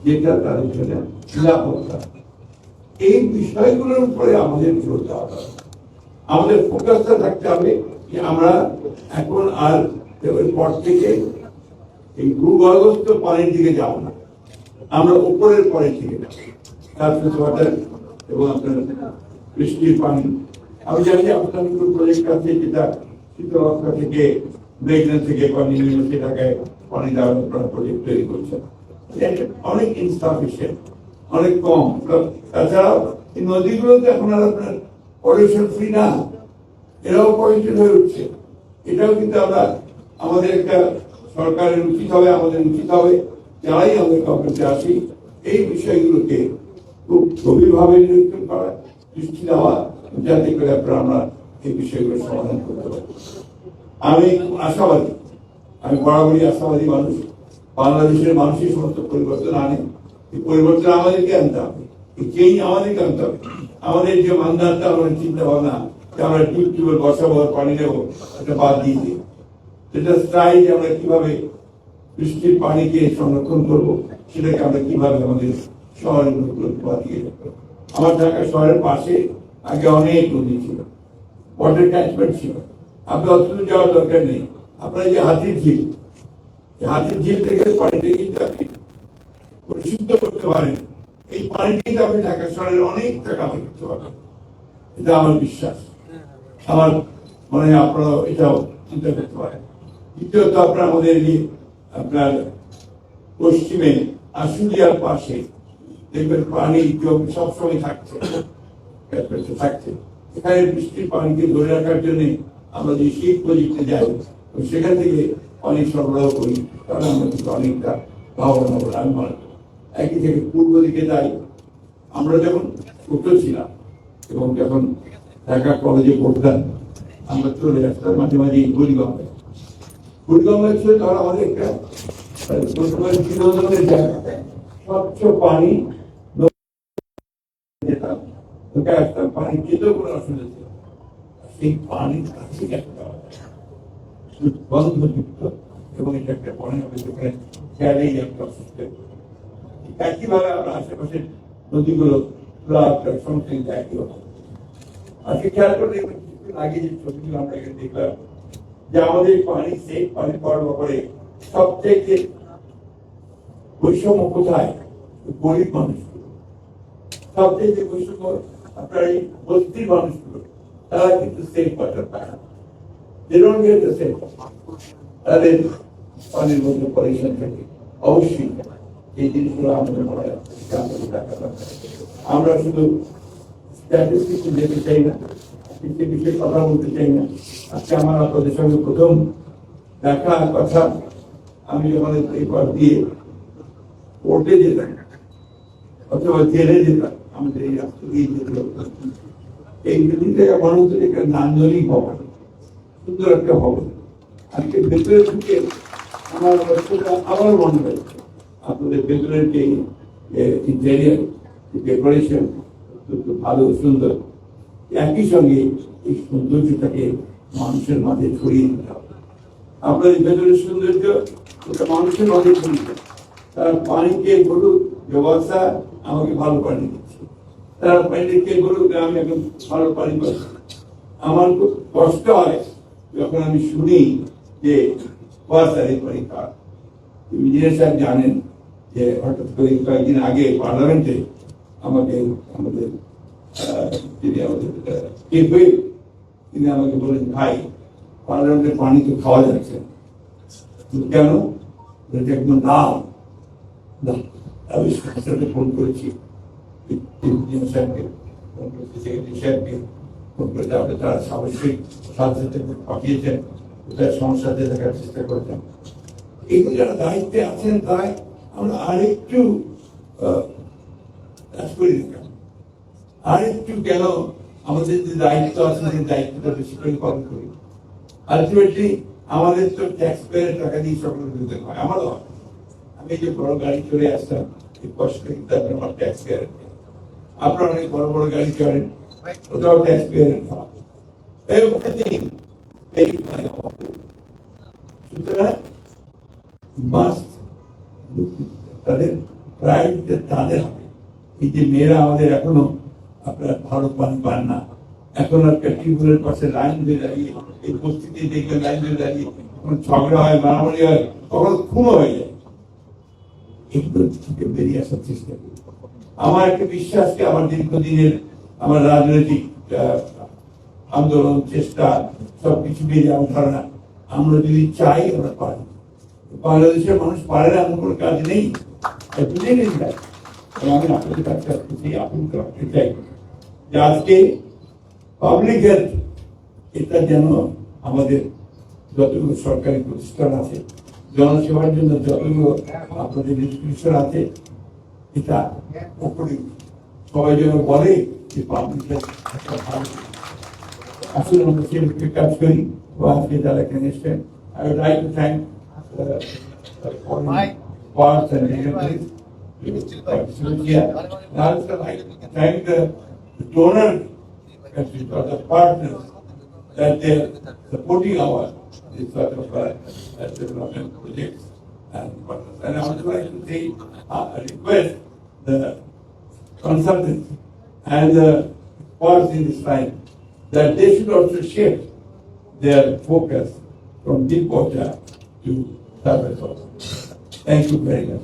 যেটা তাদের জন্য নিরাপত্তা। এই বিষয়গুলোর উপরে আমাদের জোর দেওয়া হবে। আমাদের ফোকাসটা থাকতে হবে যে আমরা এখন আর পর থেকে এই ভূগর্ভস্থ পানির দিকে যাব না, আমরা উপরের পানির দিকে যাব। সারফেস ওয়াটার এবং আপনার বৃষ্টির পানি। আমি জানি যে আপনার প্রজেক্ট আছে যেটা শীতলক্ষা থেকে মেঘনা থেকে পানি নিয়ে সেটাকে পানি দেওয়ার প্রজেক্ট তৈরি করছে, অনেক ইনসাফিসিয়েন্ট, অনেক কম। তাছাড়াও এই নদীগুলোতে এখন আর আপনার পলিউশন ফ্রি না, এরাও পলিউশন হয়ে উঠছে। এটাও কিন্তু আমরা আমাদের একটা সরকারের উচিত হবে, আমাদের উচিত হবে যারাই আমাদের গভর্নমেন্টে আসি এই বিষয়গুলোকে খুব গভীরভাবে নিরীক্ষণ করা, দৃষ্টি দেওয়া, যাতে করে আমরা এই বিষয়গুলো সমাধান করতে পারি। আমি আশাবাদী, আমি বরাবরই আশাবাদী মানুষ। বাংলাদেশের মানুষের সমস্ত পরিবর্তন আনে, এই পরিবর্তন আমাদেরকে আনতে হবে, এই চেঞ্জ আমাদেরকে আনতে হবে। আমাদের যে মানদানটা, আমাদের চিন্তা ভাবনা যে আমরা টিউবওয়েল বসাবো, পানি নেবো, এটা বাদ দিয়ে দিই। সেটা চাই যে আমরা কিভাবে বৃষ্টির পানিকে সংরক্ষণ করবো, সেটাকে আমরা কিভাবে আমাদের শহরের নদীগুলোকে বাঁধিয়ে রাখবো। আমার ঢাকা শহরের পাশে আগে অনেক নদী ছিল, ওয়াটার ক্যাচমেন্ট ছিল। আপনি অতদূর যাওয়ার দরকার নেই। আপনার যে হাতির ঝিল, হাতির ঝিল থেকে পানিটা কিন্তু আপনি পরিশুদ্ধ করতে পারেন। এই পানিটা কিন্তু আপনি ঢাকা শহরের অনেক টাকা কামাই করতে পারবেন, এটা আমার বিশ্বাস। আমার মনে হয় আপনারা এটাও চিন্তা করতে পারেন। দ্বিতীয়ত আপনার আমাদের আপনার পশ্চিমে আশুলিয়ার পাশে দেখবেন পানি জমি সবসময় থাকছে, এখানে বৃষ্টির পানিকে ধরে রাখার জন্য আমরা যে শীত প্রযুক্তি যাই সেখান থেকে পানি সরবরাহ করি, তাহলে আমরা কিন্তু অনেকটা লাভবান হবো। আমি মনে করি একই থেকে পূর্ব দিকে যাই। আমরা যখন ছোট ছিলাম এবং যখন ঢাকা কলেজে পড়তাম, আমরা চলে আসতাম মাঝে মাঝে বুড়িগঙ্গায়। বুড়িগঙ্গায় ছিল তখন আমাদের একটা বিনোদনের জায়গা, স্বচ্ছ পানি, যেতাম ঢুকে আসতাম, পানি খেতেও কোনো অসুবিধা ছিল। সেই পানি গন্ধযুক্ত এবং এটা একটা পানি হবে সেখানে খেয়ালেই একটা অসুস্থ। একইভাবে আমরা আশেপাশের নদীগুলো সংস্কৃতি একই হবে। আজকে খেয়াল করে দেখবেন কিছুদিন আগে যে ছবিগুলো আমরা এখানে দেখলাম যে আমাদের পানি সেই পানি পাওয়ার ব্যাপারে সবথেকে বৈষম্য কোথায়? গরিব মানুষগুলো সবথেকে বৈষম্য আপনার এই বস্তির মানুষগুলো, তারা কিন্তু সেফ ওয়াটার পায় না। তাদের পানির মধ্যে পরিশ্রম থাকে। অবশ্যই এই জিনিসগুলো আমাদের মনে হয় আমরা শুধু স্ট্যাটিস্টিক্স যেতে চাই না, একটি বিষয়ে কথা বলতে চাই না। আজকে আমার আপনাদের সঙ্গে প্রথম দেখা কথা, আমি যখন এই পর দিয়ে কোর্টে যেতাম অথবা জেলে যেতাম, আমাদের এই রাস্তা দিয়ে যেতে এই নদীতে গণতন্ত্রের একটা নান্দনিক ভবন, সুন্দর একটা ভবন। আজকে ভেতরে ঢুকে আমার অবস্থাটা আবার মনে হয়েছে আপনাদের ভেতরের যে ইন্টেরিয়ার ডেকোরেশন ভালো সুন্দর, একই সঙ্গে এই সৌন্দর্যটাকে মানুষের মাঝে ছড়িয়ে দিতে হবে। আপনাদের ভেতরের সৌন্দর্য ওটা মানুষের মাঝে ছড়িয়ে, তার পানিকে বলুক ব্যবস্থা আমাকে ভালো পানি দিচ্ছে, তার পানিকে বলুক আমি এখন ভালো পানি পাচ্ছি। আমার খুব কষ্ট হয় যখন আমি শুনি যে ওয়াসারের পানি খারাপ। ইঞ্জিনিয়ার সাহেব জানেন যে হঠাৎ করে কয়েকদিন আগে পার্লামেন্টে আমাকে আমাদের তিনি আমাদের তিনি আমাকে বলেন, ভাই পার্লামেন্টের পানি তো খাওয়া যাচ্ছে কেন? একদম দাম। আমি সাথে ফোন করেছি ইঞ্জিনিয়ার সাহেবকে, ফোন করেছি সেক্রেটারি সাহেবকে, ফোন করে তারা অবশ্যই সাথে পাঠিয়েছেন, তার সমস্যাতে দেখার চেষ্টা করতাম। এগুলো যারা দায়িত্বে আছেন তাই আমরা আরেকটু আরেকটু কেন আমাদের যে দায়িত্ব আছে সেই দায়িত্বটা বেশি করে পালন করি। আলটিমেটলি আমাদের তো ট্যাক্স পেয়ারের টাকা দিয়ে সকল দিতে হয়, আমারও হয়। আমি যে বড় গাড়ি চলে আসতাম এই কষ্ট কিন্তু আমার ট্যাক্স পেয়ারের, আপনারা অনেক বড় বড় গাড়ি চলেন, ওটাও ট্যাক্স পেয়ারের খাওয়া। সুতরাং তাদের প্রায়োরিটি তাদের হবে। এই যে মেয়েরা আমাদের এখনো আপনার ভালো পানি পান না, এখন একটা টিউবওয়েলের পাশে লাইন দিয়ে দাঁড়িয়ে, এই পরিস্থিতি দেখে লাইন দিয়ে দাঁড়িয়ে কখন ঝগড়া হয়, মারামারি হয়, কখনো খুনও হয়ে যায়। এগুলো থেকে বেরিয়ে আসার চেষ্টা করি। আমার একটা বিশ্বাসকে আমার দীর্ঘদিনের আমার রাজনৈতিক আন্দোলন, চেষ্টা, সবকিছু মিলে আমার ধারণা, আমরা যদি চাই আমরা পারি। বাংলাদেশের মানুষ পারে না এমন কোনো কাজ নেই, বুঝে নেই। আমি আপনাদের কাছে আপিল করতে চাই যে আজকে পাবলিক হেলথ, এটা যেন আমাদের যতগুলো সরকারি প্রতিষ্ঠান আছে, জনসেবার জন্য যতগুলো আপনাদের ইনস্টিটিউশন আছে, এটা উপরে সবাই যেন বলে যে পাবলিক হেলথ একটা ভালো। আসলে আমরা সেরকম কাজ করি। আজকে যারা এখানে এসছেন, I would like to thank parts and dignitaries. I also like to thank the donor countries or the partners that they're supporting our this sort of development projects. And I would like to say, request the consultants and the parts in this time that they should also shift their focus from deep water to surface water. Thank you very much.